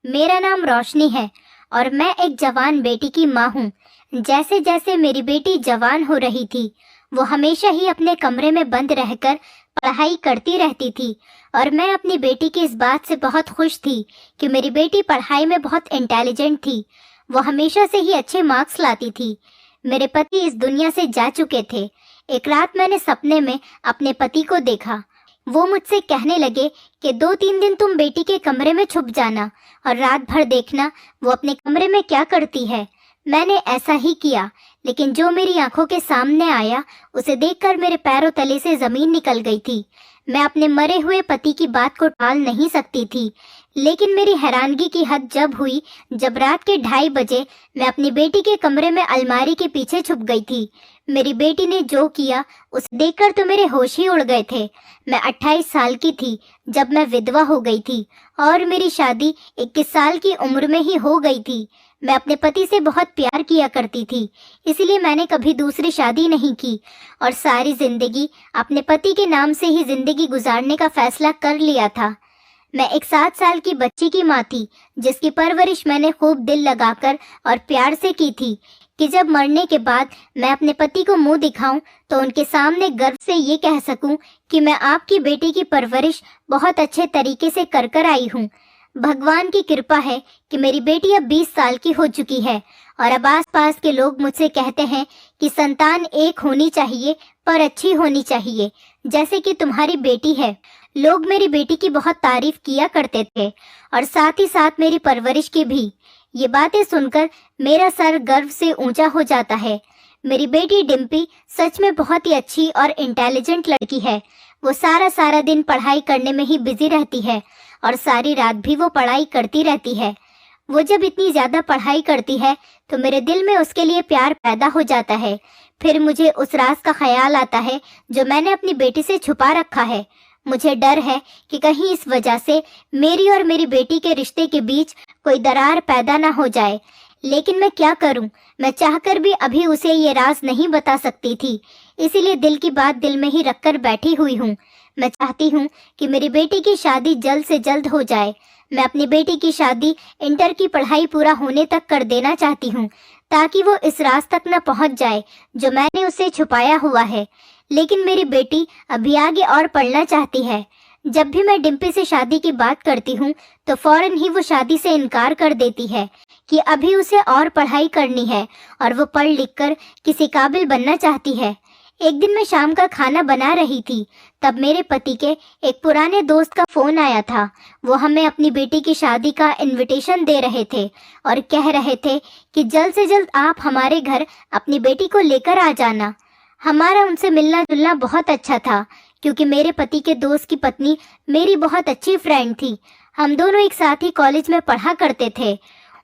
मेरा नाम रोशनी है और मैं एक जवान बेटी की माँ हूँ। जैसे जैसे मेरी बेटी जवान हो रही थी, वो हमेशा ही अपने कमरे में बंद रहकर पढ़ाई करती रहती थी और मैं अपनी बेटी की इस बात से बहुत खुश थी कि मेरी बेटी पढ़ाई में बहुत इंटेलिजेंट थी। वो हमेशा से ही अच्छे मार्क्स लाती थी। मेरे पति इस दुनिया से जा चुके थे। एक रात मैंने सपने में अपने पति को देखा। वो मुझसे कहने लगे कि 2-3 दिन तुम बेटी के कमरे में छुप जाना और रात भर देखना वो अपने कमरे में क्या करती है। मैंने ऐसा ही किया, लेकिन जो मेरी आंखों के सामने आया उसे देखकर मेरे पैरों तले से जमीन निकल गई थी। मैं अपने मरे हुए पति की बात को टाल नहीं सकती थी, लेकिन मेरी हैरानगी की हद जब हुई जब रात के 2:30 बजे मैं अपनी बेटी के कमरे में अलमारी के पीछे छुप गई थी। मेरी बेटी ने जो किया उसे देखकर तो मेरे होश ही उड़ गए थे। मैं 28 साल की थी जब मैं विधवा हो गई थी और मेरी शादी 21 साल की उम्र में ही हो गई थी। मैं अपने पति से बहुत प्यार किया करती थी, इसलिए मैंने कभी दूसरी शादी नहीं की और सारी जिंदगी अपने पति के नाम से ही जिंदगी गुजारने का फैसला कर लिया था। मैं एक 7 साल की बच्ची की माँ थी जिसकी परवरिश मैंने खूब दिल लगाकर और प्यार से की थी कि जब मरने के बाद मैं अपने पति को मुंह दिखाऊं तो उनके सामने गर्व से ये कह सकूं कि मैं आपकी बेटी की परवरिश बहुत अच्छे तरीके से कर आई हूँ। भगवान की कृपा है कि मेरी बेटी अब 20 साल की हो चुकी है और अब आसपास के लोग मुझसे कहते हैं कि संतान एक होनी चाहिए पर अच्छी होनी चाहिए, जैसे कि तुम्हारी बेटी है। लोग मेरी बेटी की बहुत तारीफ किया करते थे और साथ ही साथ मेरी परवरिश की भी। ये बातें सुनकर मेरा सर गर्व से ऊंचा हो जाता है। मेरी बेटी डिम्पी सच में बहुत ही अच्छी और इंटेलिजेंट लड़की है। वो सारा दिन पढ़ाई करने में ही बिजी रहती है और सारी रात भी वो पढ़ाई करती रहती है। वो जब इतनी ज्यादा पढ़ाई करती है तो मेरे दिल में उसके लिए प्यार पैदा हो जाता है। फिर मुझे उस राज का ख्याल आता है जो मैंने अपनी बेटी से छुपा रखा है। मुझे डर है कि कहीं इस वजह से मेरी और मेरी बेटी के रिश्ते के बीच कोई दरार पैदा ना हो जाए, लेकिन मैं क्या करूं? मैं चाहकर भी अभी उसे ये राज नहीं बता सकती थी, इसीलिए दिल की बात दिल में ही रखकर बैठी हुई हूँ। मैं चाहती हूँ कि मेरी बेटी की शादी जल्द से जल्द हो जाए। मैं अपनी बेटी की शादी इंटर की पढ़ाई पूरा होने तक कर देना चाहती हूँ ताकि वो इस राज तक न पहुँच जाए जो मैंने उसे छुपाया हुआ है। लेकिन मेरी बेटी अभी आगे और पढ़ना चाहती है। जब भी मैं डिम्पी से शादी की बात करती हूँ तो फौरन ही वो शादी से इनकार कर देती है कि अभी उसे और पढ़ाई करनी है और वो पढ़ लिख कर किसी काबिल बनना चाहती है। एक दिन मैं शाम का खाना बना रही थी, तब मेरे पति के एक पुराने दोस्त का फोन आया था। वो हमें अपनी बेटी की शादी का इनविटेशन दे रहे थे और कह रहे थे कि जल्द से जल्द आप हमारे घर अपनी बेटी को लेकर आ जाना। हमारा उनसे मिलना जुलना बहुत अच्छा था क्योंकि मेरे पति के दोस्त की पत्नी मेरी बहुत अच्छी फ्रेंड थी। हम दोनों एक साथ ही कॉलेज में पढ़ा करते थे।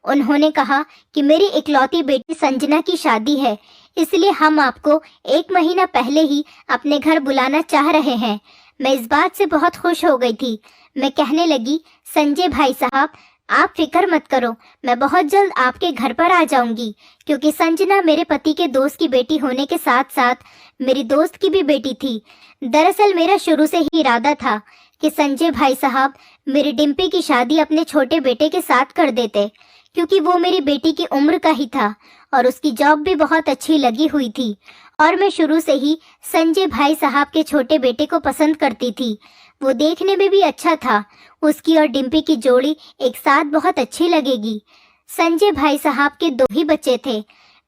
उन्होंने कहा कि मेरी इकलौती बेटी संजना की शादी है, इसलिए हम आपको 1 महीना पहले ही अपने घर बुलाना चाह रहे हैं। मैं इस बात से बहुत खुश हो गई थी। मैं कहने लगी, संजय भाई साहब, आप फिक्र मत करो, मैं बहुत जल्द आपके घर पर आ जाऊंगी, क्योंकि संजना मेरे पति के दोस्त की बेटी होने के साथ साथ मेरी दोस्त की भी बेटी थी। दरअसल मेरा शुरू से ही इरादा था कि संजय भाई साहब मेरी डिम्पी की शादी अपने छोटे बेटे के साथ कर देते, क्योंकि वो मेरी बेटी की उम्र का ही था और उसकी जॉब भी बहुत अच्छी लगी हुई थी और मैं शुरू से ही संजय भाई साहब के छोटे बेटे को पसंद करती थी। वो देखने में भी अच्छा था। उसकी और डिम्पी की जोड़ी एक साथ बहुत अच्छी लगेगी। संजय भाई साहब के 2 ही बच्चे थे।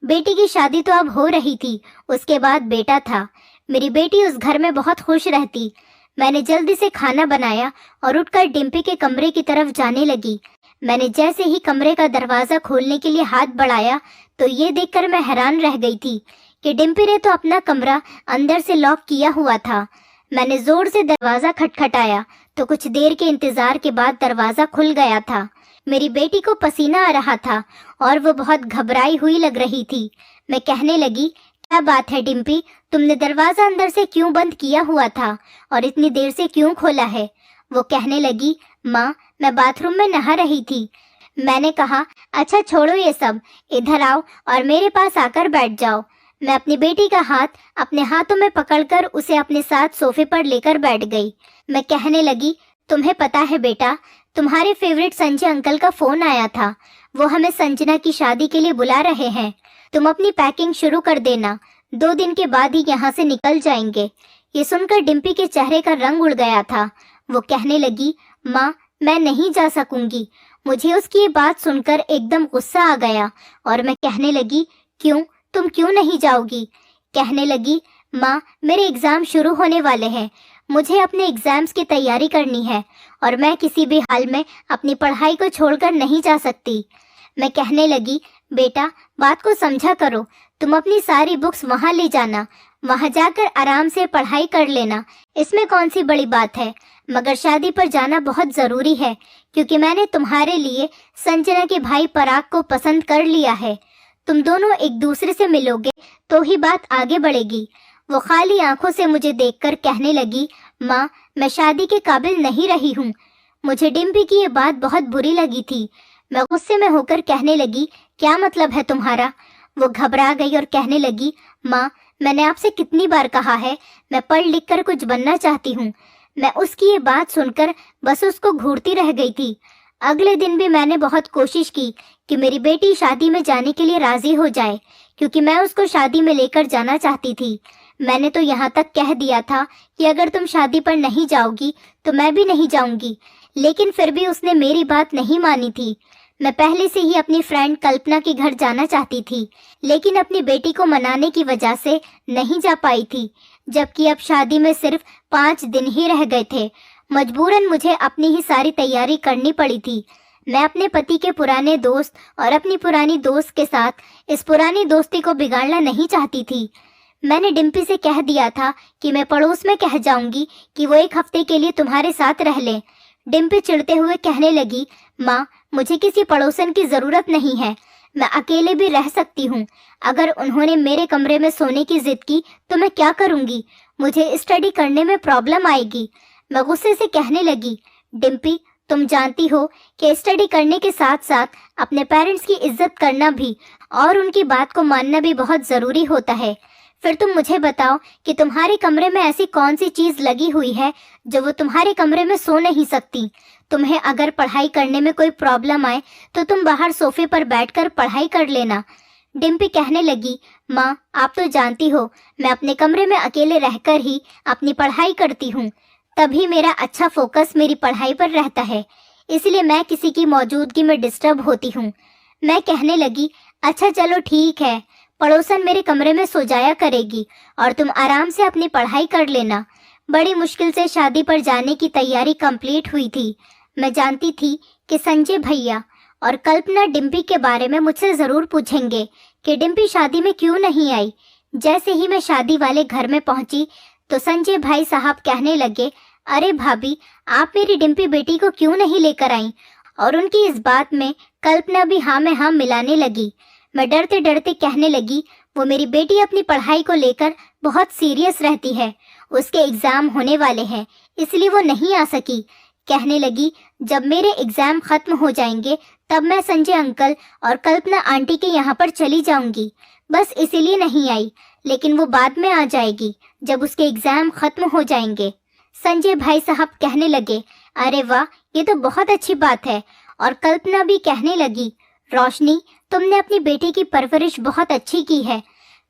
बेटी की शादी तो अब हो रही थी, उसके बाद बेटा था। मेरी बेटी उस घर में बहुत खुश रहती। मैंने जल्दी से खाना बनाया और उठकर डिम्पी के कमरे की तरफ जाने लगी। मैंने जैसे ही कमरे का दरवाजा खोलने के लिए हाथ बढ़ाया तो ये देखकर मैं हैरान रह गई थी कि डिम्पी ने तो अपना कमरा अंदर से लॉक किया हुआ था। मैंने जोर से दरवाजा खटखटाया तो कुछ देर के इंतजार के बाद दरवाजा खुल गया था। मेरी बेटी को पसीना आ रहा था और वो बहुत घबराई हुई लग रही थी। मैं कहने लगी, क्या बात है डिम्पी, तुमने दरवाजा अंदर से क्यों बंद किया हुआ था और इतनी देर से क्यों खोला है? वो कहने लगी, माँ, मैं बाथरूम में नहा रही थी। मैंने कहा, अच्छा छोड़ो ये सब, इधर आओ और मेरे पास आकर बैठ जाओ। मैं अपनी बेटी का हाथ अपने हाथों में पकड़कर उसे अपने साथ सोफे पर लेकर बैठ गई। मैं कहने लगी, तुम्हें पता है बेटा, तुम्हारे फेवरेट संजय अंकल का फोन आया था। वो हमें संजना की शादी के लिए बुला रहे हैं। तुम अपनी पैकिंग शुरू कर देना, 2 दिन के बाद ही यहाँ से निकल जाएंगे। ये सुनकर डिम्पी के चेहरे का रंग उड़ गया था। वो कहने लगी, माँ मैं नहीं जा सकूंगी। मुझे उसकी ये बात सुनकर एकदम गुस्सा आ गया और मैं कहने लगी, क्यों, तुम क्यों नहीं जाओगी? कहने लगी, माँ मेरे एग्जाम शुरू होने वाले हैं, मुझे अपने एग्जाम्स की तैयारी करनी है और मैं किसी भी हाल में अपनी पढ़ाई को छोड़कर नहीं जा सकती। मैं कहने लगी, बेटा बात को समझा करो, तुम अपनी सारी बुक्स वहाँ ले जाना, वहाँ जाकर आराम से पढ़ाई कर लेना, इसमें कौन सी बड़ी बात है। मगर शादी पर जाना बहुत ज़रूरी है क्योंकि मैंने तुम्हारे लिए संजना के भाई पराग को पसंद कर लिया है। तुम दोनों एक दूसरे से मिलोगे तो ही बात आगे बढ़ेगी। वो खाली आंखों से मुझे देखकर कहने लगी, माँ मैं शादी के काबिल नहीं रही हूँ। मुझे डिम्पी की ये बात बहुत बुरी लगी थी। मैं गुस्से में होकर कहने लगी, क्या मतलब है तुम्हारा? वो घबरा गई और कहने लगी, माँ मैंने आपसे कितनी बार कहा है, मैं पढ़ लिख कर कुछ बनना चाहती हूँ। मैं उसकी ये बात सुनकर बस उसको घूरती रह गई थी। अगले दिन भी मैंने बहुत कोशिश की कि मेरी बेटी शादी में जाने के लिए राजी हो जाए क्योंकि मैं उसको शादी में लेकर जाना चाहती थी। मैंने तो यहाँ तक कह दिया था कि अगर तुम शादी पर नहीं जाओगी तो मैं भी नहीं जाऊंगी, लेकिन फिर भी उसने मेरी बात नहीं मानी थी। मैं पहले से ही अपनी फ्रेंड कल्पना के घर जाना चाहती थी, लेकिन अपनी बेटी को मनाने की वजह से नहीं जा पाई थी, जबकि अब शादी में सिर्फ 5 दिन ही रह गए थे। मजबूरन मुझे अपनी ही सारी तैयारी करनी पड़ी थी। मैं अपने पति के पुराने दोस्त और अपनी पुरानी दोस्त के साथ इस पुरानी दोस्ती को बिगाड़ना नहीं चाहती थी। मैंने डिम्पी से कह दिया था कि मैं पड़ोस में कह जाऊंगी कि वो 1 हफ्ते के लिए तुम्हारे साथ रह ले। डिम्पी चिढ़ते हुए कहने लगी, माँ मुझे किसी पड़ोसन की ज़रूरत नहीं है, मैं अकेले भी रह सकती हूँ। अगर उन्होंने मेरे कमरे में सोने की जिद की तो मैं क्या करूँगी? मुझे स्टडी करने में प्रॉब्लम आएगी। मैं गुस्से से कहने लगी, डिम्पी तुम जानती हो कि स्टडी करने के साथ साथ अपने पेरेंट्स की इज्जत करना भी और उनकी बात को मानना भी बहुत ज़रूरी होता है। फिर तुम मुझे बताओ कि तुम्हारे कमरे में ऐसी कौन सी चीज़ लगी हुई है जो वो तुम्हारे कमरे में सो नहीं सकती। तुम्हें अगर पढ़ाई करने में कोई प्रॉब्लम आए तो तुम बाहर सोफे पर बैठकर पढ़ाई कर लेना। डिम्पी कहने लगी, माँ आप तो जानती हो मैं अपने कमरे में अकेले रहकर ही अपनी पढ़ाई करती हूँ, तभी मेरा अच्छा फोकस मेरी पढ़ाई पर रहता है, इसलिए मैं किसी की मौजूदगी में डिस्टर्ब होती हूँ। मैं कहने लगी, अच्छा चलो ठीक है, पड़ोसन मेरे कमरे में सो जाया करेगी और तुम आराम से अपनी पढ़ाई कर लेना। बड़ी मुश्किल से शादी पर जाने की तैयारी कंप्लीट हुई थी। मैं जानती थी कि संजय भैया और कल्पना डिम्पी के बारे में मुझसे ज़रूर पूछेंगे कि डिम्पी शादी में क्यों नहीं आई। जैसे ही मैं शादी वाले घर में पहुंची तो संजय भाई साहब कहने लगे, अरे भाभी आप मेरी डिम्पी बेटी को क्यों नहीं लेकर आई? और उनकी इस बात में कल्पना भी हाँ में हाँ मिलाने लगी। मैं डरते डरते कहने लगी, वो मेरी बेटी अपनी पढ़ाई को लेकर बहुत सीरियस रहती है, उसके एग्ज़ाम होने वाले हैं इसलिए वो नहीं आ सकी। कहने लगी, जब मेरे एग्ज़ाम ख़त्म हो जाएंगे तब मैं संजय अंकल और कल्पना आंटी के यहाँ पर चली जाऊंगी, बस इसीलिए नहीं आई, लेकिन वो बाद में आ जाएगी जब उसके एग्ज़ाम ख़त्म हो जाएंगे। संजय भाई साहब कहने लगे, अरे वाह ये तो बहुत अच्छी बात है। और कल्पना भी कहने लगी, रोशनी तुमने अपनी बेटी की परवरिश बहुत अच्छी की है।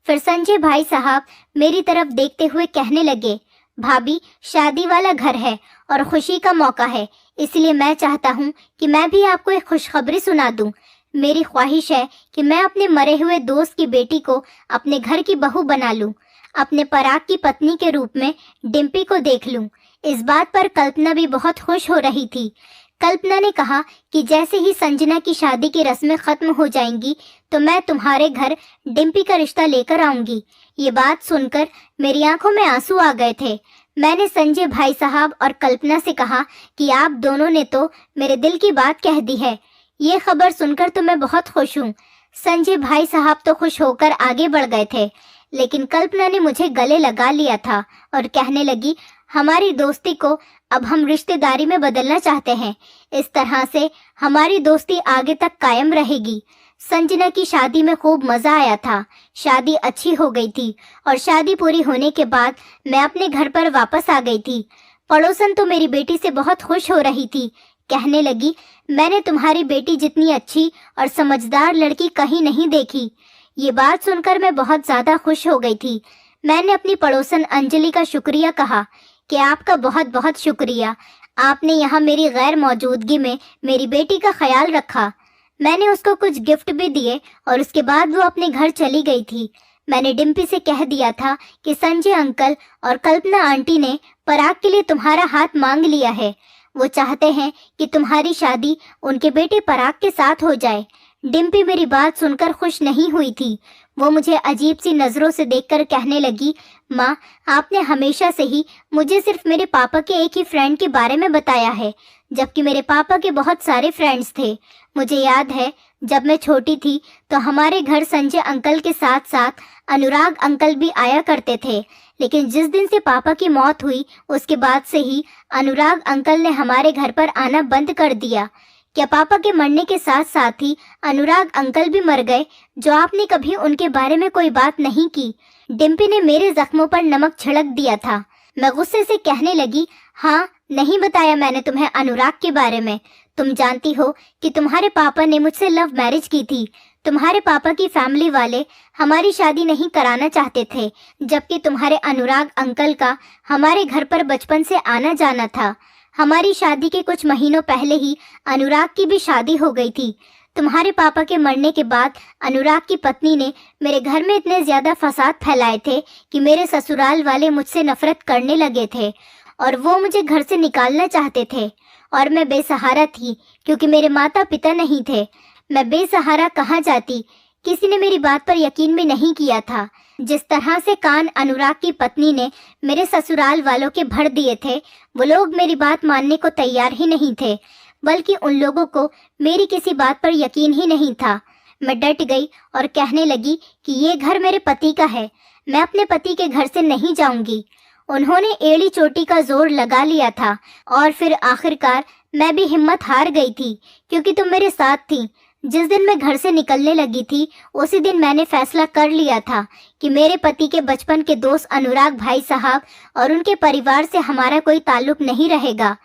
फिर संजय भाई साहब मेरी तरफ देखते हुए कहने लगे, भाभी शादी वाला घर है और खुशी का मौका है, इसलिए मैं चाहता हूँ कि मैं भी आपको एक खुशखबरी सुना दूँ। मेरी ख्वाहिश है कि मैं अपने मरे हुए दोस्त की बेटी को अपने घर की बहू बना लूँ, अपने पराग की पत्नी के रूप में डिम्पी को देख लूँ। इस बात पर कल्पना भी बहुत खुश हो रही थी। कल्पना ने कहा कि जैसे ही संजना की शादी की रस्में खत्म हो जाएंगी तो मैं तुम्हारे घर डिम्पी का रिश्ता लेकर आऊंगी। ये बात सुनकर मेरी आंखों में आंसू आ गए थे। मैंने संजय भाई साहब और कल्पना से कहा कि आप दोनों ने तो मेरे दिल की बात कह दी है। ये खबर सुनकर तो मैं बहुत खुश हूँ। संजय भाई साहब तो खुश होकर आगे बढ़ गए थे, लेकिन कल्पना ने मुझे गले लगा लिया था और कहने लगी, हमारी दोस्ती को अब हम रिश्तेदारी में बदलना चाहते हैं। इस तरह से हमारी दोस्ती आगे तक कायम रहेगी। संजना की शादी में खूब मज़ा आया था। शादी अच्छी हो गई थी और शादी पूरी होने के बाद मैं अपने घर पर वापस आ गई थी। पड़ोसन तो मेरी बेटी से बहुत खुश हो रही थी। कहने लगी, मैंने तुम्हारी बेटी जितनी अच्छी और समझदार लड़की कहीं नहीं देखी। ये बात सुनकर मैं बहुत ज्यादा खुश हो गई थी। मैंने अपनी पड़ोसन अंजलि का शुक्रिया कहा कि आपका बहुत बहुत शुक्रिया, आपने यहाँ मेरी गैर मौजूदगी में मेरी बेटी का ख्याल रखा। मैंने उसको कुछ गिफ्ट भी दिए और उसके बाद वो अपने घर चली गई थी। मैंने डिम्पी से कह दिया था कि संजय अंकल और कल्पना आंटी ने पराग के लिए तुम्हारा हाथ मांग लिया है। वो चाहते हैं कि तुम्हारी शादी उनके बेटे पराग के साथ हो जाए। डिम्पी मेरी बात सुनकर खुश नहीं हुई थी। वो मुझे अजीब सी नज़रों से देखकर कहने लगी, माँ, आपने हमेशा से ही मुझे सिर्फ मेरे पापा के एक ही फ्रेंड के बारे में बताया है, जबकि मेरे पापा के बहुत सारे फ्रेंड्स थे। मुझे याद है जब मैं छोटी थी तो हमारे घर संजय अंकल के साथ साथ अनुराग अंकल भी आया करते थे, लेकिन जिस दिन से पापा की मौत हुई उसके बाद से ही अनुराग अंकल ने हमारे घर पर आना बंद कर दिया। क्या पापा के मरने के साथ साथ ही अनुराग अंकल भी मर गए, जो आपने कभी उनके बारे में कोई बात नहीं की? डिम्पी ने मेरे जख्मों पर नमक छिड़क दिया था। मैं गुस्से से कहने लगी, हाँ, नहीं बताया मैंने तुम्हें अनुराग के बारे में। तुम जानती हो कि तुम्हारे पापा ने मुझसे लव मैरिज की थी। तुम्हारे पापा की फैमिली वाले हमारी शादी नहीं कराना चाहते थे, जबकि तुम्हारे अनुराग अंकल का हमारे घर पर बचपन से आना जाना था। हमारी शादी के कुछ महीनों पहले ही अनुराग की भी शादी हो गई थी। तुम्हारे पापा के मरने के बाद अनुराग की पत्नी ने मेरे घर में इतने ज्यादा फसाद फैलाए थे कि मेरे ससुराल वाले मुझसे नफरत करने लगे थे और वो मुझे घर से निकालना चाहते थे। और मैं बेसहारा थी क्योंकि मेरे माता पिता नहीं थे। मैं बेसहारा कहाँ जाती? किसी ने मेरी बात पर यकीन भी नहीं किया था। जिस तरह से कान अनुराग की पत्नी ने मेरे ससुराल वालों के भर दिए थे, वो लोग मेरी बात मानने को तैयार ही नहीं थे, बल्कि उन लोगों को मेरी किसी बात पर यकीन ही नहीं था। मैं डट गई और कहने लगी कि ये घर मेरे पति का है, मैं अपने पति के घर से नहीं जाऊंगी। उन्होंने एड़ी चोटी का जोर लगा लिया था और फिर आखिरकार मैं भी हिम्मत हार गई थी, क्योंकि तुम मेरे साथ थी। जिस दिन मैं घर से निकलने लगी थी उसी दिन मैंने फैसला कर लिया था कि मेरे पति के बचपन के दोस्त अनुराग भाई साहब और उनके परिवार से हमारा कोई ताल्लुक नहीं रहेगा,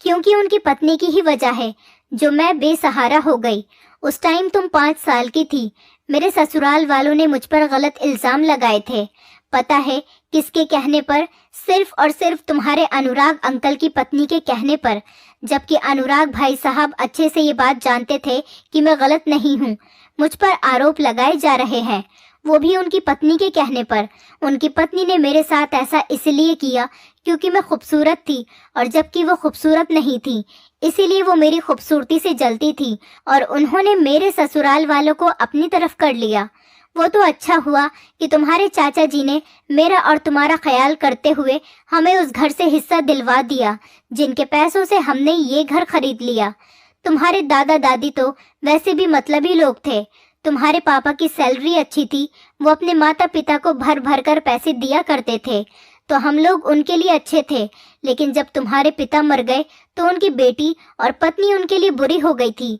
क्योंकि उनकी पत्नी की ही वजह है जो मैं बेसहारा हो गई। उस टाइम तुम 5 साल की थी। मेरे ससुराल वालों ने मुझ पर गलत इल्जाम लगाए थे। पता है किसके कहने पर? सिर्फ और सिर्फ तुम्हारे अनुराग अंकल की पत्नी के कहने पर, जबकि अनुराग भाई साहब अच्छे से ये बात जानते थे कि मैं गलत नहीं हूँ। मुझ पर आरोप लगाए जा रहे हैं, वो भी उनकी पत्नी के कहने पर। उनकी पत्नी ने मेरे साथ ऐसा इसलिए किया क्योंकि मैं खूबसूरत थी, और जबकि वो खूबसूरत नहीं थी, इसीलिए वो मेरी खूबसूरती से जलती थी और उन्होंने मेरे ससुराल वालों को अपनी तरफ कर लिया। वो तो अच्छा हुआ कि तुम्हारे चाचा जी ने मेरा और तुम्हारा ख्याल करते हुए हमें उस घर से हिस्सा दिलवा दिया जिनके पैसों से हमने ये घर खरीद लिया। तुम्हारे दादा दादी तो वैसे भी मतलबी लोग थे। तुम्हारे पापा की सैलरी अच्छी थी, वो अपने माता पिता को भर भर कर पैसे दिया करते थे, तो हम लोग उनके लिए अच्छे थे। लेकिन जब तुम्हारे पिता मर गए तो उनकी बेटी और पत्नी उनके लिए बुरी हो गई थी।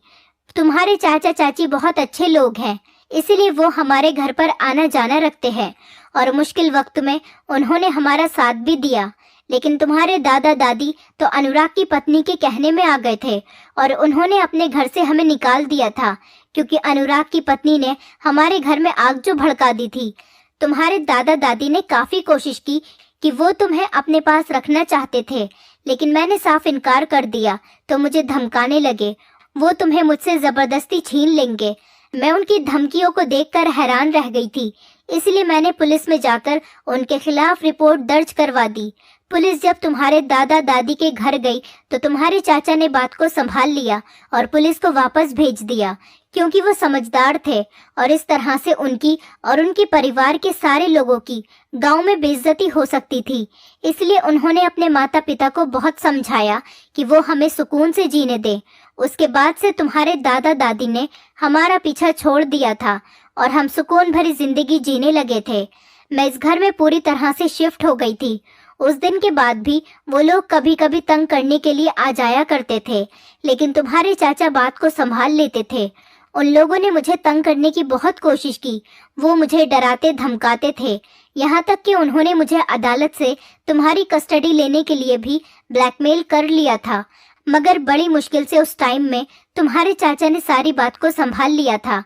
तुम्हारे चाचा चाची बहुत अच्छे लोग हैं, इसीलिए वो हमारे घर पर आना जाना रखते हैं और मुश्किल वक्त में उन्होंने हमारा साथ भी दिया। लेकिन तुम्हारे दादा दादी तो अनुराग की पत्नी के कहने में आ गए थे और उन्होंने अपने घर से हमें निकाल दिया था, क्योंकि अनुराग की पत्नी ने हमारे घर में आग जो भड़का दी थी। तुम्हारे दादा दादी ने काफी कोशिश की कि वो तुम्हें अपने पास रखना चाहते थे, लेकिन मैंने साफ इनकार कर दिया तो मुझे धमकाने लगे, वो तुम्हें मुझसे जबरदस्ती छीन लेंगे। मैं उनकी धमकियों को देखकर हैरान रह गई थी, इसलिए मैंने पुलिस में जाकर उनके खिलाफ रिपोर्ट दर्ज करवा दी। पुलिस जब तुम्हारे दादा दादी के घर गई तो तुम्हारे चाचा ने बात को संभाल लिया और पुलिस को वापस भेज दिया, क्योंकि वो समझदार थे और इस तरह से उनकी और उनके परिवार के सारे लोगों की गांव में बेइज्जती हो सकती थी। इसलिए उन्होंने अपने माता पिता को बहुत समझाया कि वो हमें सुकून से जीने दें। उसके बाद से तुम्हारे दादा दादी ने हमारा पीछा छोड़ दिया था और हम सुकून भरी जिंदगी जीने लगे थे। मैं इस घर में पूरी तरह से शिफ्ट हो गई थी। उस दिन के बाद भी वो लोग कभी कभी तंग करने के लिए आ जाया करते थे, लेकिन तुम्हारे चाचा बात को संभाल लेते थे। उन लोगों ने मुझे तंग करने की बहुत कोशिश की। वो मुझे डराते धमकाते थे, यहाँ तक कि उन्होंने मुझे अदालत से तुम्हारी कस्टडी लेने के लिए भी ब्लैकमेल कर लिया था। मगर बड़ी मुश्किल से उस टाइम में तुम्हारे चाचा ने सारी बात को संभाल लिया था।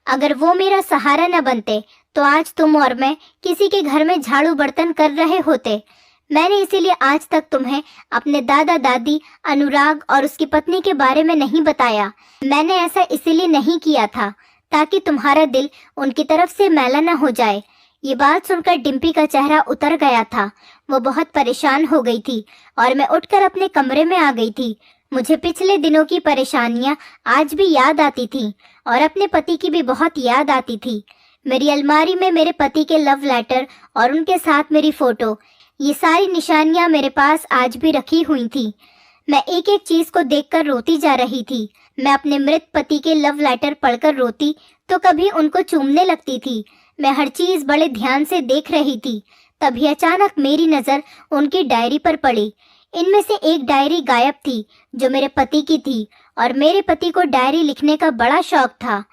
अगर वो मेरा सहारा न बनते तो आज तुम और मैं किसी के घर में झाड़ू बर्तन कर रहे होते। मैंने इसीलिए आज तक तुम्हें अपने दादा दादी अनुराग और उसकी पत्नी के बारे में नहीं बताया। मैंने ऐसा इसीलिए नहीं किया था ताकि तुम्हारा दिल उनकी तरफ से मैला न हो जाए। ये बात सुनकर डिम्पी का चेहरा उतर गया था। वो बहुत परेशान हो गई थी और मैं उठकर अपने कमरे में आ गई थी। मुझे पिछले दिनों की परेशानियां आज भी याद आती थी और अपने पति की भी बहुत याद आती थी। मेरी अलमारी में मेरे पति के लव लेटर और उनके साथ मेरी फोटो, ये सारी निशानियां मेरे पास आज भी रखी हुई थी। मैं एक एक चीज को देखकर रोती जा रही थी। मैं अपने मृत पति के लव लेटर पढ़कर रोती तो कभी उनको चूमने लगती थी। मैं हर चीज बड़े ध्यान से देख रही थी। तभी अचानक मेरी नजर उनकी डायरी पर पड़ी। इनमें से एक डायरी गायब थी जो मेरे पति की थी और मेरे पति को डायरी लिखने का बड़ा शौक था।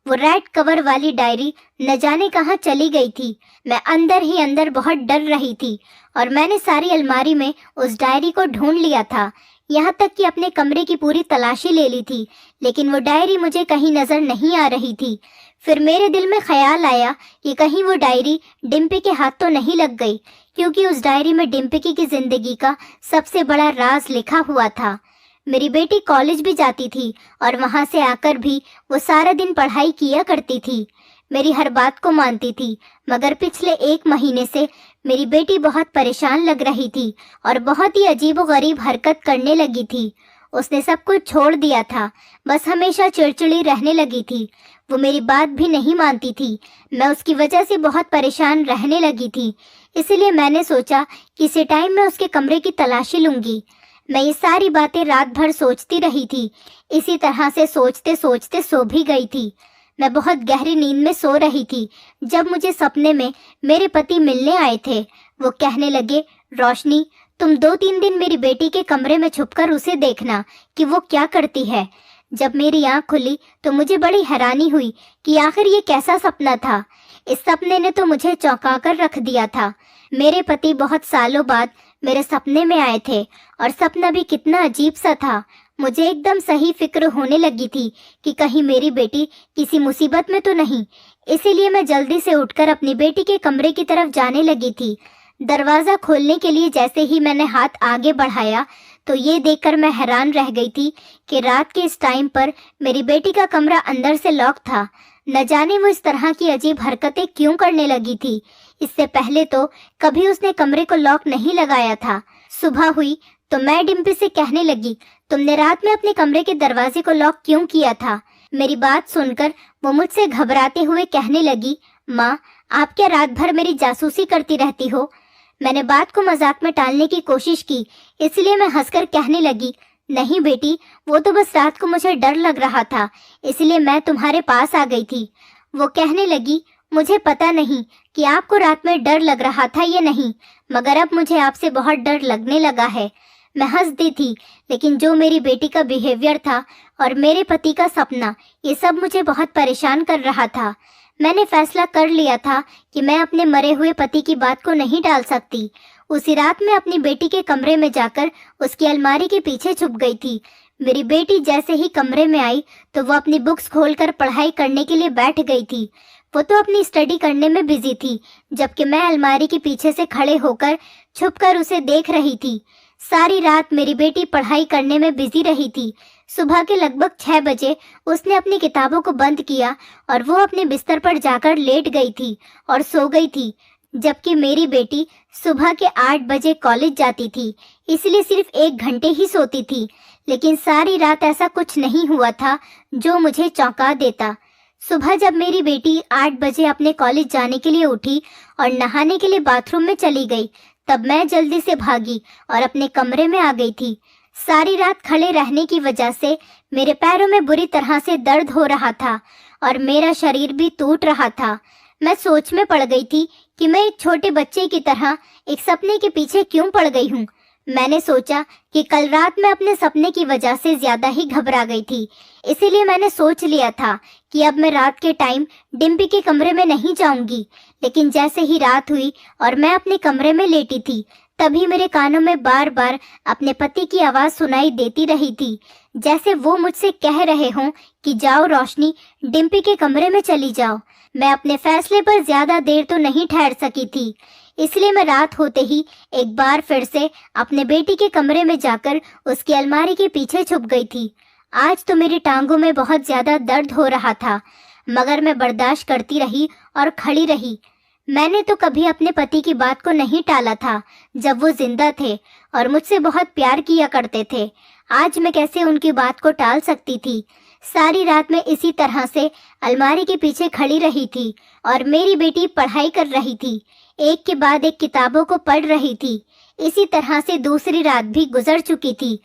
वो रेड कवर वाली डायरी न जाने कहाँ चली गई थी। मैं अंदर ही अंदर बहुत डर रही थी और मैंने सारी अलमारी में उस डायरी को ढूंढ लिया था, यहाँ तक कि अपने कमरे की पूरी तलाशी ले ली थी, लेकिन वो डायरी मुझे कहीं नजर नहीं आ रही थी। फिर मेरे दिल में ख्याल आया कि कहीं वो डायरी डिम्पी के हाथ तो नहीं लग गई, क्योंकि उस डायरी में डिम्पी की जिंदगी का सबसे बड़ा राज लिखा हुआ था। मेरी बेटी कॉलेज भी जाती थी और वहां से आकर भी वो सारा दिन पढ़ाई किया करती थी। मेरी हर बात को मानती थी, मगर पिछले 1 महीने से मेरी बेटी बहुत परेशान लग रही थी और बहुत ही अजीबोगरीब हरकत करने लगी थी। उसने सब कुछ छोड़ दिया था, बस हमेशा चिड़चिड़ी रहने लगी थी। वो मेरी बात भी नहीं मानती थी। मैं उसकी वजह से बहुत परेशान रहने लगी थी। इसलिए मैंने सोचा किसी टाइम मैं उसके कमरे की तलाशी लूंगी। मैं ये सारी बातें रात भर सोचती रही थी। इसी तरह से सोचते सोचते सो भी गई थी। मैं बहुत गहरी नींद में सो रही थी जब मुझे सपने में मेरे पति मिलने आए थे। वो कहने लगे, रोशनी, तुम 2-3 दिन मेरी बेटी के कमरे में छुपकर उसे देखना कि वो क्या करती है। जब मेरी आंख खुली तो मुझे बड़ी हैरानी हुई कि आखिर ये कैसा सपना था। इस सपने ने तो मुझे चौंका कर रख दिया था। मेरे पति बहुत सालों बाद मेरे सपने में आए थे और सपना भी कितना अजीब सा था। मुझे एकदम सही फिक्र होने लगी थी कि कहीं मेरी बेटी किसी मुसीबत में तो नहीं। इसीलिए मैं जल्दी से उठकर अपनी बेटी के कमरे की तरफ जाने लगी थी। दरवाजा खोलने के लिए जैसे ही मैंने हाथ आगे बढ़ाया तो ये देखकर मैं हैरान रह गई थी कि रात के इस टाइम पर मेरी बेटी का कमरा अंदर से लॉक था। न जाने वो इस तरह की अजीब हरकतें क्यों करने लगी थी। इससे पहले तो कभी उसने कमरे को लॉक नहीं लगाया था। सुबह हुई तो मैं डिम्पी से कहने लगी, तुमने रात में अपने कमरे के दरवाजे को लॉक क्यों किया था? मेरी बात सुनकर वो मुझसे घबराते हुए कहने लगी, माँ, आप क्या रात भर मेरी जासूसी करती रहती हो? मैंने बात को मजाक में टालने की कोशिश की, इसलिए मैं हंसकर कहने लगी, नहीं बेटी, वो तो बस रात को मुझे डर लग रहा था, इसलिए मैं तुम्हारे पास आ गई थी। वो कहने लगी, मुझे पता नहीं कि आपको रात में डर लग रहा था या नहीं, मगर अब मुझे आपसे बहुत डर लगने लगा है। मैं हंस दी थी, लेकिन जो मेरी बेटी का बिहेवियर था और मेरे पति का सपना, ये सब मुझे बहुत परेशान कर रहा था। मैंने फैसला कर लिया था कि मैं अपने मरे हुए पति की बात को नहीं टाल सकती। उसी रात मैं अपनी बेटी के कमरे में जाकर उसकी अलमारी के पीछे छुप गई थी। मेरी बेटी जैसे ही कमरे में आई तो वो अपनी बुक्स खोलकर पढ़ाई करने के लिए बैठ गई थी। वो तो अपनी स्टडी करने में बिजी थी, जबकि मैं अलमारी के पीछे से खड़े होकर छुपकर उसे देख रही थी। सारी रात मेरी बेटी पढ़ाई करने में बिजी रही थी। सुबह के लगभग 6 बजे उसने अपनी किताबों को बंद किया और वो अपने बिस्तर पर जाकर लेट गई थी और सो गई थी, जबकि मेरी बेटी सुबह के 8 बजे कॉलेज जाती थी, इसलिए सिर्फ 1 घंटे ही सोती थी। लेकिन सारी रात ऐसा कुछ नहीं हुआ था जो मुझे चौंका देता। सुबह जब मेरी बेटी 8 बजे अपने कॉलेज जाने के लिए उठी और नहाने के लिए बाथरूम में चली गई, तब मैं जल्दी से भागी और अपने कमरे में आ गई थी। सारी रात खड़े रहने की वजह से मेरे पैरों में बुरी तरह से दर्द हो रहा था और मेरा शरीर भी टूट रहा था। मैं सोच में पड़ गई थी कि मैं एक छोटे बच्चे की तरह एक सपने के पीछे क्यों पड़ गई हूँ। मैंने सोचा कि कल रात मैं अपने सपने की वजह से ज्यादा ही घबरा गई थी, इसीलिए मैंने सोच लिया था कि अब मैं रात के टाइम डिम्पी के कमरे में नहीं जाऊंगी। लेकिन जैसे ही रात हुई और मैं अपने कमरे में लेटी थी, तभी मेरे कानों में बार बार अपने पति की आवाज सुनाई देती रही थी, जैसे वो मुझसे कह रहे हों कि जाओ रोशनी, डिम्पी के कमरे में चली जाओ। मैं अपने फैसले पर ज्यादा देर तो नहीं ठहर सकी थी, इसलिए मैं रात होते ही एक बार फिर से अपने बेटी के कमरे में जाकर उसकी अलमारी के पीछे छुप गई थी। आज तो मेरी टांगों में बहुत ज्यादा दर्द हो रहा था, मगर मैं बर्दाश्त करती रही और खड़ी रही। मैंने तो कभी अपने पति की बात को नहीं टाला था जब वो जिंदा थे और मुझसे बहुत प्यार किया करते थे। आज मैं कैसे उनकी बात को टाल सकती थी। सारी रात मैं इसी तरह से अलमारी के पीछे खड़ी रही थी और मेरी बेटी पढ़ाई कर रही थी, एक के बाद एक किताबों को पढ़ रही थी। इसी तरह से दूसरी रात भी गुजर चुकी थी।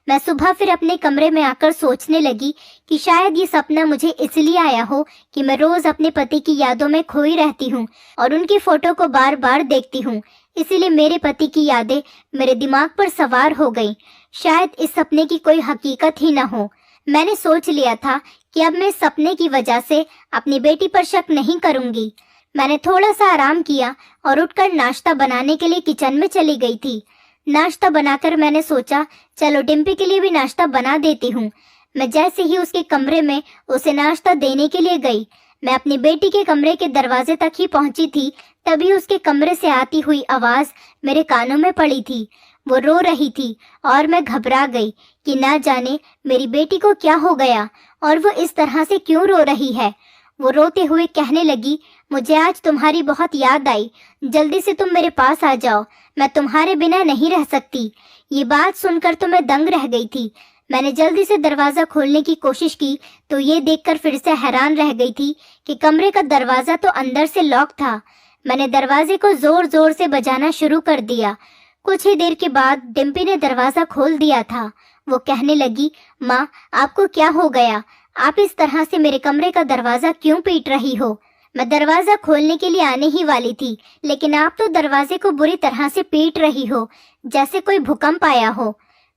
मैं सुबह फिर अपने कमरे में आकर सोचने लगी कि शायद ये सपना मुझे इसलिए आया हो कि मैं रोज अपने पति की यादों में खोई रहती हूँ और उनकी फोटो को बार बार देखती हूँ, इसीलिए मेरे पति की यादें मेरे दिमाग पर सवार हो गईं। शायद इस सपने की कोई हकीकत ही न हो। मैंने सोच लिया था कि अब मैं सपने की वजह से अपनी बेटी पर शक नहीं करूंगी। मैंने थोड़ा सा आराम किया और उठकर नाश्ता बनाने के लिए किचन में चली गई थी। नाश्ता बनाकर मैंने सोचा चलो डिम्पी के लिए भी नाश्ता बना देती हूँ। मैं जैसे ही उसके कमरे में उसे नाश्ता देने के लिए गई, मैं अपनी बेटी के कमरे के दरवाजे तक ही पहुंची थी, तभी उसके कमरे से आती हुई आवाज मेरे कानों में पड़ी थी। वो रो रही थी और मैं घबरा गई कि ना जाने मेरी बेटी को क्या हो गया और वो इस तरह से क्यों रो रही है। वो रोते हुए कहने लगी, मुझे आज तुम्हारी बहुत याद आई, जल्दी से तुम मेरे पास आ जाओ, मैं तुम्हारे बिना नहीं रह सकती। ये बात सुनकर तो मैं दंग रह गई थी। मैंने जल्दी से दरवाजा खोलने की कोशिश की तो ये देखकर फिर से हैरान रह गई थी कि कमरे का दरवाजा तो अंदर से लॉक था। मैंने दरवाजे को जोर जोर से बजाना शुरू कर दिया। कुछ ही देर के बाद डिम्पी ने दरवाजा खोल दिया था। वो कहने लगी, माँ आपको क्या हो गया, आप इस तरह से मेरे कमरे का दरवाजा क्यों पीट रही हो। मैं दरवाजा खोलने के लिए आने ही वाली थी, लेकिन आप तो दरवाजे को बुरी तरह से पीट रही हो, जैसे कोई भूकंप आया हो।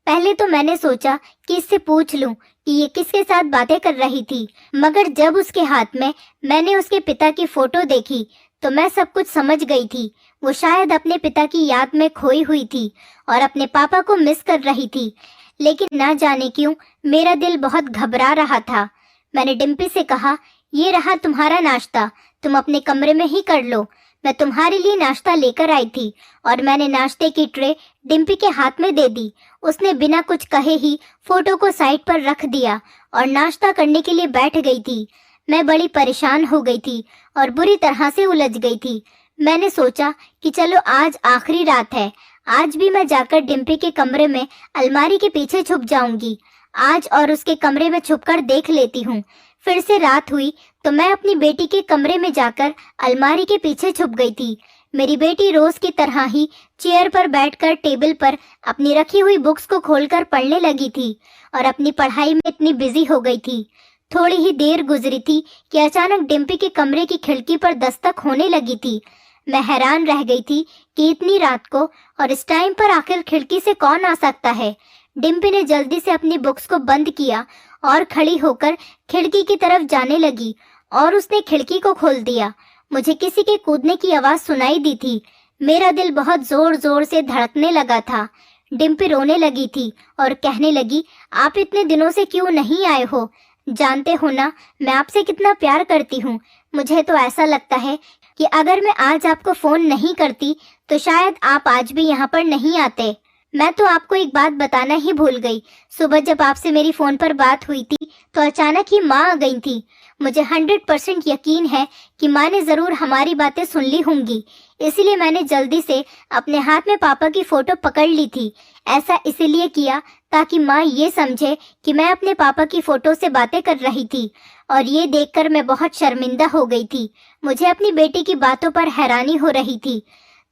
पहले तो मैंने सोचा कि इससे पूछ लूं कि ये किसके साथ बातें कर रही थी, मगर जब उसके हाथ में मैंने उसके पिता की फोटो देखी तो मैं सब कुछ समझ गई थी। वो शायद अपने पिता की याद में खोई हुई थी और अपने पापा को मिस कर रही थी, लेकिन ना जाने क्यों मेरा दिल बहुत घबरा रहा था। मैंने डिम्पी से कहा, ये रहा तुम्हारा नाश्ता, तुम अपने कमरे में ही कर लो। मैं तुम्हारे लिए नाश्ता लेकर आई थी और मैंने नाश्ते की ट्रे डिम्पी के हाथ में दे दी। उसने बिना कुछ कहे ही फोटो को साइड पर रख दिया और नाश्ता करने के लिए बैठ गई थी। मैं बड़ी परेशान हो गई थी और बुरी तरह से उलझ गई थी। मैंने सोचा कि चलो आज आखिरी रात है, आज भी मैं जाकर डिम्पी के कमरे में अलमारी के पीछे छुप जाऊंगी आज और उसके कमरे में छुपकर देख लेती हूँ। फिर से रात हुई तो मैं अपनी बेटी के कमरे में जाकर अलमारी के पीछे छुप गई थी। मेरी बेटी रोज की तरह ही चेयर पर बैठकर टेबल पर अपनी रखी हुई बुक्स को खोलकर पढ़ने लगी थी और अपनी पढ़ाई में इतनी बिजी हो गई थी। थोड़ी ही देर गुजरी थी कि अचानक डिम्पी के कमरे की खिड़की पर दस्तक होने लगी थी। मैं हैरान रह गई थी कि इतनी रात को और इस टाइम पर आखिर खिड़की से कौन आ सकता है। डिम्पी ने जल्दी से अपनी बुक्स को बंद किया और खड़ी होकर खिड़की की तरफ जाने लगी और उसने खिड़की को खोल दिया। मुझे किसी के कूदने की आवाज सुनाई दी थी। मेरा दिल बहुत जोर जोर से धड़कने लगा था। डिम्पी रोने लगी थी और कहने लगी, आप इतने दिनों से क्यों नहीं आए हो? जानते हो ना मैं आपसे कितना प्यार करती हूँ। मुझे तो ऐसा लगता है कि अगर मैं आज आपको फोन नहीं करती तो शायद आप आज भी यहाँ पर नहीं आते। मैं तो आपको एक बात बताना ही भूल गई। सुबह जब आपसे मेरी फोन पर बात हुई थी तो अचानक ही माँ आ गई थी। मुझे 100% यकीन है कि माँ ने जरूर हमारी बातें सुन ली होंगी, इसलिए मैंने जल्दी से अपने हाथ में पापा की फोटो पकड़ ली थी। ऐसा इसलिए किया ताकि माँ ये समझे कि मैं अपने पापा की फोटो से बातें कर रही थी, और ये देखकर मैं बहुत शर्मिंदा हो गई थी। मुझे अपनी बेटी की बातों पर हैरानी हो रही थी।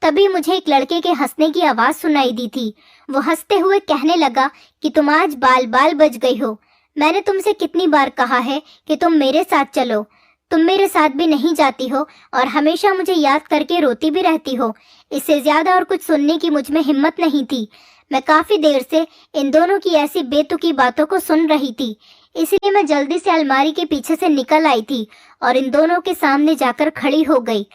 तभी मुझे एक लड़के के हंसने की आवाज सुनाई दी थी। वो हंसते हुए कहने लगा कि तुम आज बाल बाल बच गई हो। मैंने तुमसे कितनी बार कहा है कि तुम मेरे साथ चलो, तुम मेरे साथ भी नहीं जाती हो और हमेशा मुझे याद करके रोती भी रहती हो। इससे ज्यादा और कुछ सुनने की मुझ में हिम्मत नहीं थी। मैं काफी देर से इन दोनों की ऐसी बेतुकी बातों को सुन रही थी, इसलिए मैं जल्दी से अलमारी के पीछे से निकल आई थी और इन दोनों के सामने जाकर खड़ी हो गई।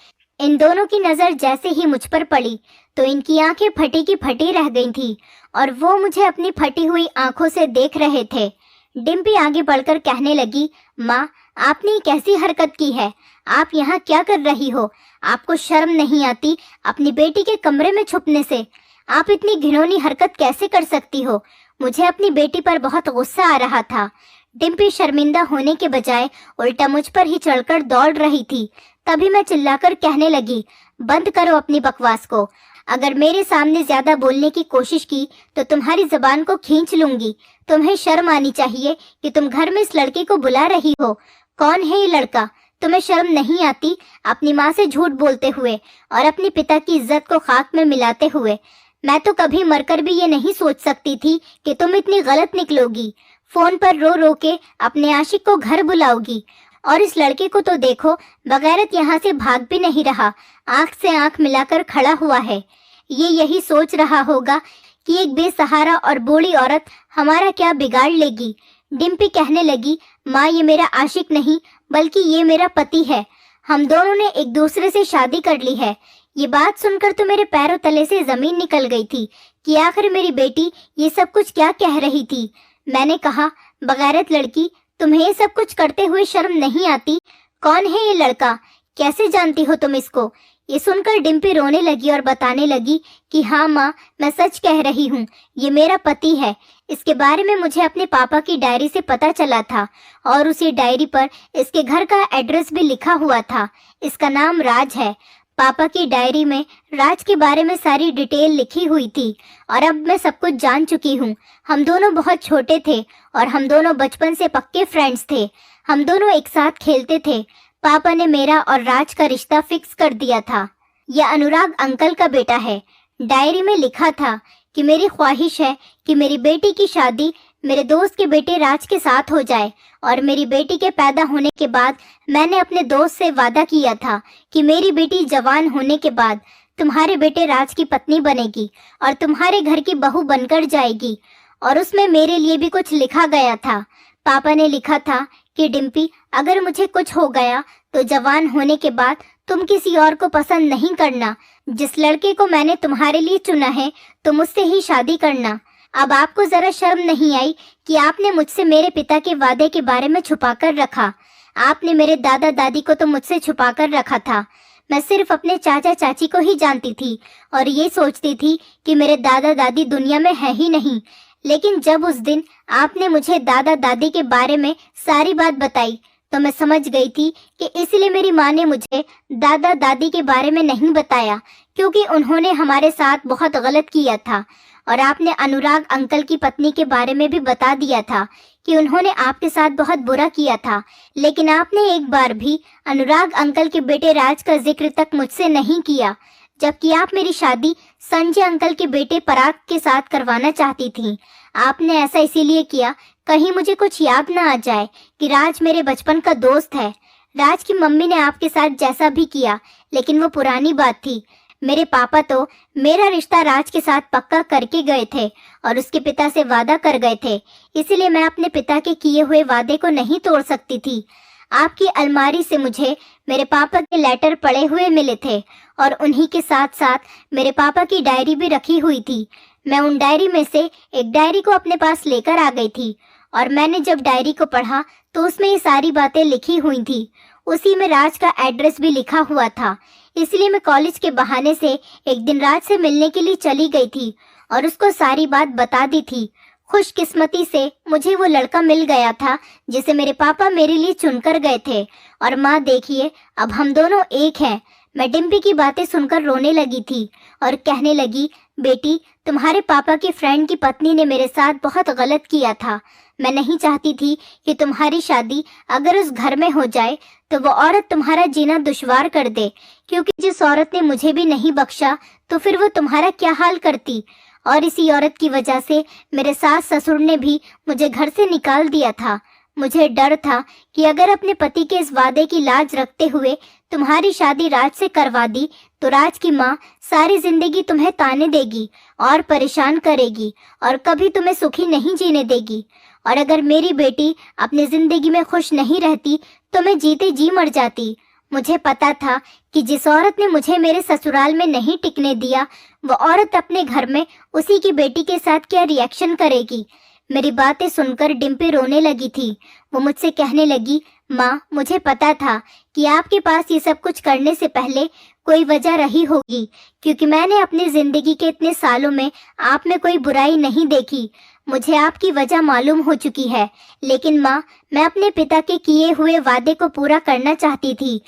इन दोनों की नजर जैसे ही मुझ पर पड़ी तो इनकी आंखें फटी की फटी रह गई थी और वो मुझे अपनी फटी हुई आंखों से देख रहे थे। डिम्पी आगे बढ़कर कहने लगी, माँ, आपने कैसी हरकत की है? आप यहाँ क्या कर रही हो? आपको शर्म नहीं आती अपनी बेटी के कमरे में छुपने से? आप इतनी घिनौनी हरकत कैसे कर सकती हो? मुझे अपनी बेटी पर बहुत गुस्सा आ रहा था। डिम्पी शर्मिंदा होने के बजाय उल्टा मुझ पर ही चढ़कर दौड़ रही थी। तभी मैं चिल्लाकर कहने लगी, बंद करो अपनी बकवास को। अगर मेरे सामने ज्यादा बोलने की कोशिश की तो तुम्हारी जबान को खींच लूंगी। तुम्हें शर्म आनी चाहिए कि तुम घर में इस लड़के को बुला रही हो। कौन है ये लड़का? तुम्हें शर्म नहीं आती अपनी माँ से झूठ बोलते हुए और अपने पिता की इज्जत को खाक में मिलाते हुए? मैं तो कभी मरकर भी ये नहीं सोच सकती थी कि तुम इतनी गलत निकलोगी। फोन पर रो रो के अपने आशिक को घर बुलाओगी। और इस लड़के को तो देखो, बगैरत यहाँ से भाग भी नहीं रहा, आंख से आंख मिलाकर खड़ा हुआ है। ये यही सोच रहा होगा कि एक बेसहारा और बूढ़ी औरत हमारा क्या बिगाड़ लेगी। डिम्पी कहने लगी, माँ, ये मेरा आशिक नहीं बल्कि ये मेरा पति है। हम दोनों ने एक दूसरे से शादी कर ली है। ये बात सुनकर तो मेरे पैरों तले से जमीन निकल गई थी कि आखिर मेरी बेटी ये सब कुछ क्या कह रही थी। मैंने कहा, बगैरत लड़की, तुम्हें ये सब कुछ करते हुए शर्म नहीं आती? कौन है ये लड़का? कैसे जानती हो तुम इसको? ये सुनकर डिम्पी रोने लगी और बताने लगी कि हाँ माँ, मैं सच कह रही हूँ, ये मेरा पति है। इसके बारे में मुझे अपने पापा की डायरी से पता चला था और उसी डायरी पर इसके घर का एड्रेस भी लिखा हुआ था। इसका नाम राज है। पापा की डायरी में राज के बारे में सारी डिटेल लिखी हुई थी और अब मैं सब कुछ जान चुकी हूँ। हम दोनों बहुत छोटे थे और हम दोनों बचपन से पक्के फ्रेंड्स थे। हम दोनों एक साथ खेलते थे। पापा ने मेरा और राज का रिश्ता फिक्स कर दिया था। यह अनुराग अंकल का बेटा है। डायरी में लिखा था कि मेरी ख्वाहिश है कि मेरी बेटी की शादी मेरे दोस्त के बेटे राज के साथ हो जाए और मेरी बेटी के पैदा होने के बाद मैंने अपने दोस्त से वादा किया था कि मेरी बेटी जवान होने के बाद तुम्हारे बेटे राज की पत्नी बनेगी और तुम्हारे घर की बहू बनकर जाएगी। और उसमें मेरे लिए भी कुछ लिखा गया था। पापा ने लिखा था कि डिम्पी, अगर मुझे कुछ हो गया तो जवान होने के बाद तुम किसी और को पसंद नहीं करना। जिस लड़के को मैंने तुम्हारे लिए चुना है तुम उससे ही शादी करना। अब आपको जरा शर्म नहीं आई कि आपने मुझसे मेरे पिता के वादे के बारे में छुपा कर रखा? आपने मेरे दादा दादी को तो मुझसे छुपा कर रखा था। मैं सिर्फ अपने चाचा चाची को ही जानती थी और ये सोचती थी कि मेरे दादा दादी दुनिया में है ही नहीं। लेकिन जब उस दिन आपने मुझे दादा दादी के बारे में सारी बात बताई तो मैं समझ गई थी कि इसलिए मेरी माँ ने मुझे दादा दादी के बारे में नहीं बताया, क्योंकि उन्होंने हमारे साथ बहुत गलत किया था। और आपने अनुराग अंकल की पत्नी के बारे में भी बता दिया था कि उन्होंने आपके साथ बहुत बुरा किया था। लेकिन आपने एक बार भी अनुराग अंकल के बेटे राज का जिक्र तक मुझसे नहीं किया, जबकि आप मेरी शादी संजय अंकल के बेटे पराग के साथ करवाना चाहती थी। आपने ऐसा इसीलिए किया कहीं मुझे कुछ याद ना आ जाए कि राज मेरे बचपन का दोस्त है। राज की मम्मी ने आपके साथ जैसा भी किया, लेकिन वो पुरानी बात थी। मेरे पापा तो मेरा रिश्ता राज के साथ पक्का करके गए थे और उसके पिता से वादा कर गए थे, इसलिए मैं अपने पिता के किए हुए वादे को नहीं तोड़ सकती थी। आपकी अलमारी से मुझे मेरे पापा के लेटर पड़े हुए मिले थे और उन्हीं के साथ साथ मेरे पापा की डायरी भी रखी हुई थी। मैं उन डायरी में से एक डायरी को अपने पास लेकर आ गई थी और मैंने जब डायरी को पढ़ा तो उसमें ये सारी बातें लिखी हुई थी। उसी में राज का एड्रेस भी लिखा हुआ था। इसलिए मैं कॉलेज के बहाने से एक दिन राज से मिलने के लिए चली गई थी और उसको सारी बात बता दी थी। खुशकिस्मती से मुझे वो लड़का मिल गया था जिसे मेरे पापा मेरे लिए चुनकर गए थे। और माँ देखिए, अब हम दोनों एक हैं। मैं डिम्पी की बातें सुनकर रोने लगी थी और कहने लगी, बेटी, तुम्हारे पापा की फ्रेंड की पत्नी ने मेरे साथ बहुत गलत किया था। मैं नहीं चाहती थी कि तुम्हारी शादी अगर उस घर में हो जाए तो वो औरत तुम्हारा जीना दुश्वार कर दे, क्योंकि जिस औरत ने मुझे भी नहीं बख्शा तो फिर वो तुम्हारा क्या हाल करती। और इसी औरत की वजह से मेरे सास ससुर ने भी मुझे घर से निकाल दिया था। मुझे डर था कि अगर अपने पति के इस वादे की लाज रखते हुए तुम्हारी शादी राज से करवा दी तो राज की माँ सारी जिंदगी तुम्हें ताने देगी और परेशान करेगी और कभी तुम्हें सुखी नहीं जीने देगी। और अगर मेरी बेटी अपनी जिंदगी में खुश नहीं रहती तो मैं जीते जी मर जाती। मुझे पता था कि जिस औरत ने मुझे मेरे ससुराल में नहीं टिकने दिया, वो औरत अपने घर में उसी की बेटी के साथ क्या रिएक्शन करेगी। मेरी बातें सुनकर डिम्पी रोने लगी थी। वो मुझसे कहने लगी, माँ मुझे पता था कि आपके पास ये सब कुछ करने से पहले कोई वजह रही होगी, क्योंकि मैंने अपनी जिंदगी के इतने सालों में आप में कोई बुराई नहीं देखी। मुझे आपकी वजह मालूम हो चुकी है, लेकिन माँ मैं अपने पिता के किए हुए वादे को पूरा करना चाहती थी।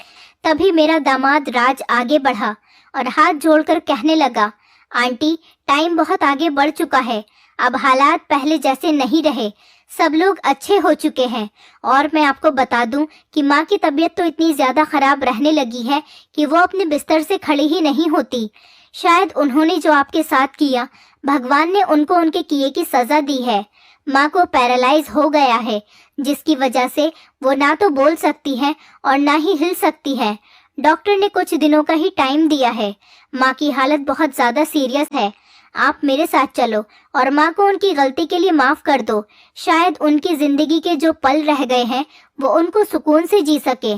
तभी मेरा दामाद राज आगे बढ़ा और हाथ जोड़कर कहने लगा, आंटी टाइम बहुत आगे बढ़ चुका है, अब हालात पहले जैसे नहीं रहे, सब लोग अच्छे हो चुके हैं। और मैं आपको बता दूं कि माँ की तबीयत तो इतनी ज्यादा खराब रहने लगी है कि वो अपने बिस्तर से खड़ी ही नहीं होती। शायद उन्होंने जो आपके साथ किया, भगवान ने उनको उनके किए की सजा दी है। माँ को पैरालाइज हो गया है, जिसकी वजह से वो ना तो बोल सकती है और ना ही हिल सकती है। डॉक्टर ने कुछ दिनों का ही टाइम दिया है। माँ की हालत बहुत ज्यादा सीरियस है। आप मेरे साथ चलो और माँ को उनकी गलती के लिए माफ कर दो। शायद उनकी जिंदगी के जो पल रह गए हैं वो उनको सुकून से जी सके।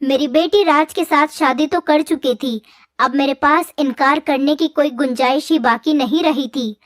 मेरी बेटी राज के साथ शादी तो कर चुकी थी, अब मेरे पास इनकार करने की कोई गुंजाइश ही बाकी नहीं रही थी।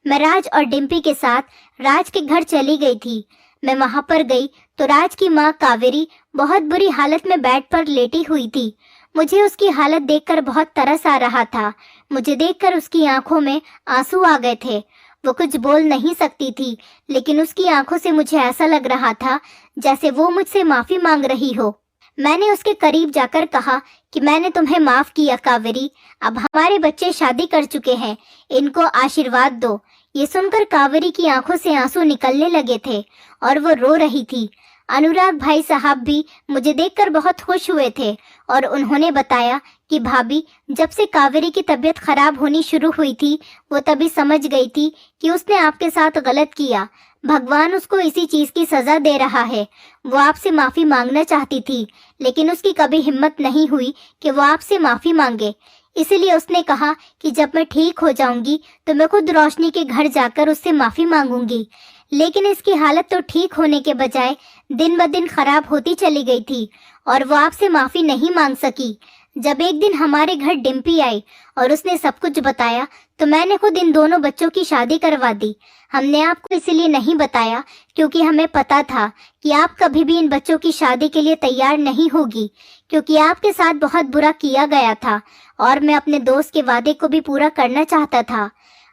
मैं राज और डिम्पी के साथ राज के घर चली गई थी। मैं वहां पर गई तो राज की माँ कावेरी बहुत बुरी हालत में बेड पर लेटी हुई थी। मुझे उसकी हालत देखकर बहुत तरस आ रहा था। मुझे देखकर उसकी आंखों में आंसू आ गए थे। वो कुछ बोल नहीं सकती थी, लेकिन उसकी आंखों से मुझे ऐसा लग रहा था जैसे वो मुझसे माफी मांग रही हो। मैंने उसके करीब जाकर कहा कि मैंने तुम्हें माफ किया कावेरी, अब हमारे बच्चे शादी कर चुके हैं, इनको आशीर्वाद दो। ये सुनकर कावेरी की आंखों से आंसू निकलने लगे थे और वो रो रही थी। अनुराग भाई साहब भी मुझे देखकर बहुत खुश हुए थे और उन्होंने बताया कि भाभी, जब से कावेरी की तबीयत खराब होनी शुरू हुई थी वो तभी समझ गई थी कि उसने आपके साथ गलत किया। भगवान उसको इसी चीज की सजा दे रहा है। वो आपसे माफी मांगना चाहती थी, लेकिन उसकी कभी हिम्मत नहीं हुई कि वो आपसे माफी मांगे। इसलिए उसने कहा कि जब मैं ठीक हो जाऊंगी तो मैं खुद रोशनी के घर जाकर उससे माफी मांगूंगी। लेकिन इसकी हालत तो ठीक होने के बजाय दिन ब दिन खराब होती चली गई थी और वो आपसे माफी नहीं मांग सकी। जब एक दिन हमारे घर डिम्पी आई और उसने सब कुछ बताया तो मैंने खुद इन दोनों बच्चों की शादी करवा दी। हमने आपको इसलिए नहीं बताया क्योंकि हमें पता था कि आप कभी भी इन बच्चों की शादी के लिए तैयार नहीं होगी, क्योंकि आपके साथ बहुत बुरा किया गया था और मैं अपने दोस्त के वादे को भी पूरा करना चाहता था।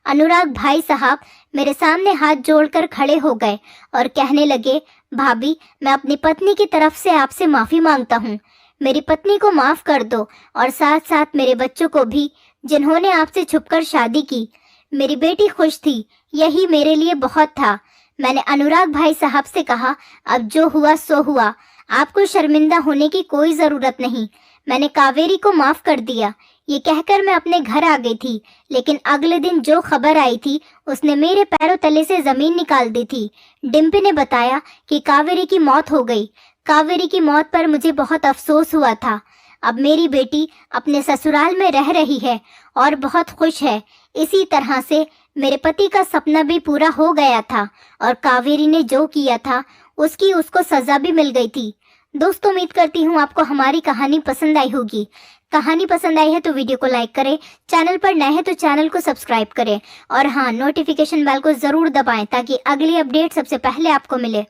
अनुराग भाई साहब मेरे सामने हाथ जोड़कर खड़े हो गए और कहने लगे, भाभी मैं अपनी पत्नी की तरफ से आपसे माफी मांगता हूँ। मेरी पत्नी को माफ कर दो और साथ साथ मेरे बच्चों को भी, जिन्होंने आपसे छुपकर शादी की। मेरी बेटी खुश थी, यही मेरे लिए बहुत था। मैंने अनुराग भाई साहब से कहा, अब जो हुआ सो हुआ, आपको शर्मिंदा होने की कोई जरूरत नहीं। मैंने कावेरी को माफ कर दिया। ये कहकर मैं अपने घर आ गई थी, लेकिन अगले दिन जो खबर आई थी उसने मेरे पैरों तले से जमीन निकाल दी थी। डिम्पी ने बताया कि कावेरी की मौत हो गई। कावेरी की मौत पर मुझे बहुत अफसोस हुआ था। अब मेरी बेटी अपने ससुराल में रह रही है और बहुत खुश है। इसी तरह से मेरे पति का सपना भी पूरा हो गया था और कावेरी ने जो किया था उसकी उसको सजा भी मिल गई थी। दोस्तों, उम्मीद करती हूँ आपको हमारी कहानी पसंद आई होगी। कहानी पसंद आई है तो वीडियो को लाइक करें, चैनल पर नए हैं तो चैनल को सब्सक्राइब करें और हाँ, नोटिफिकेशन बेल को जरूर दबाएं ताकि अगली अपडेट सबसे पहले आपको मिले।